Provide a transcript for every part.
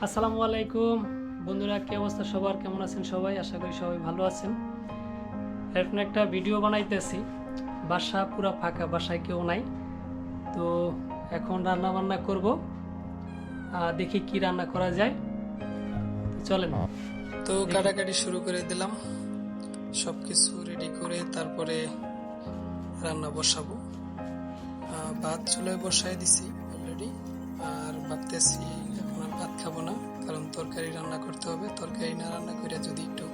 আসসালামু আলাইকুম বন্ধুরা, কি অবস্থা সবার? কেমন আছেন সবাই? আশা করি সবাই ভালো আছেন। এখন একটা ভিডিও বানাইতেছি। বাসা পুরো ফাঁকা, বাসায় কেউ নাই। তো এখন রান্না বান্না করব, দেখি কি রান্না করা যায়। চলেন। তো কাটাকাটি শুরু করে দিলাম, সব কিছু রেডি করে তারপরে রান্না বসাবো। ভাত চুলায় বসাই দিছি অলরেডি, আর ভাবতেছি এখন আর ভাত খাবো না, কারণ তরকারি রান্না করতে হবে। তরকারি না রান্না করে যদি একটু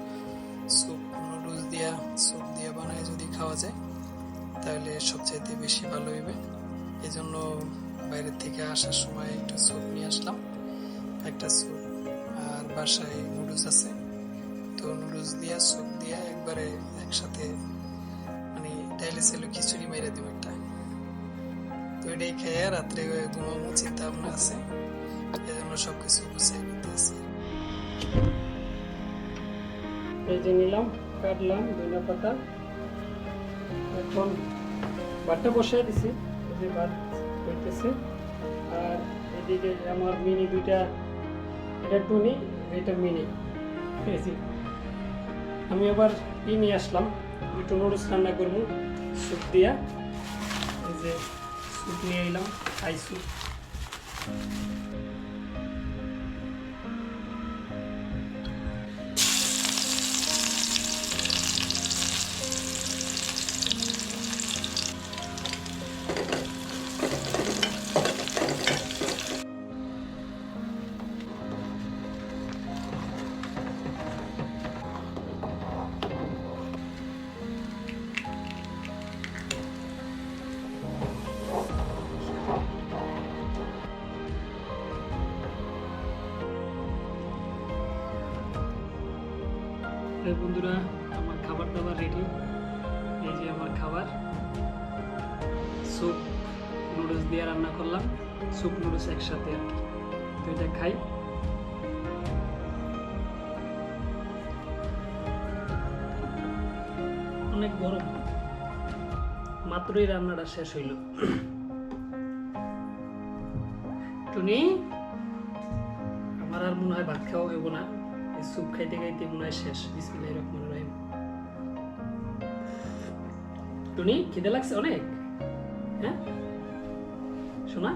স্যুপ, নুডলস দিয়া স্যুপ দিয়ে বানায় যদি খাওয়া যায় তাহলে সবচাইতে বেশি ভালো হইবে। এই জন্য বাইরের থেকে আসার সময় একটু স্যুপ নিয়ে আসলাম, একটা স্যুপ। আর বাসায় নুডলস আছে, তো নুডলস দিয়া স্যুপ দিয়া একবারে একসাথে, মানে ডাইলে ছিল খিচুড়ি মেরে দিব একটা। তো এটাই খেয়ে রাত্রে ঘুমাবো চিন্তা ভাবনা আছে, এই জন্য সবকিছু গুছিয়ে নিতেছি। এই যে নিলাম, কাটলাম ধনিয়া পাতা। এখন ভাতটা বসিয়ে দিছি, এই যে ভাত হইতেছে। আর এদিকে আমার মিনি দুইটা, এটা টুনি, এটা মিনি। আমি আবার নিয়ে আসলাম, একটু নুডলস রান্না করবো স্যুপ দিয়া। এই যে স্যুপ নিয়ে এলাম, থাই স্যুপ। বন্ধুরা, আমার খাবার দাবার রেডি। এই যে আমার খাবার, স্যুপ নুডলস দিয়ে রান্না করলাম, স্যুপ নুডলস একসাথে আর কি। তো এটা খাই। অনেক গরম, মাত্রই রান্নাটা শেষ হইল। টুনি, আমার আর মনে হয় ভাত খাওয়া হইব না, স্যুপ খাইতে খাইতে মনে হয় শেষ। বিসমিল্লাহির রহমানির রহিম। টুনি, খিদে লাগছে অনেক? হ্যাঁ শোনা,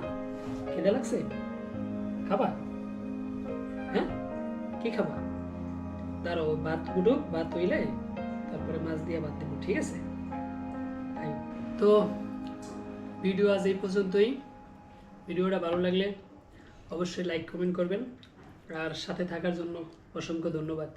খিদে লাগছে? খাবা? হ্যাঁ, কি খাবা? দাঁড়াও, ভাত উঠুক, ভাত হইলে তারপরে মাছ দিয়ে ভাত দেবো, ঠিক আছে? তো ভিডিও আজ এই পর্যন্তই। ভিডিওটা ভালো লাগলে অবশ্যই লাইক কমেন্ট করবেন, আর সাথে থাকার জন্য অসংখ্য ধন্যবাদ।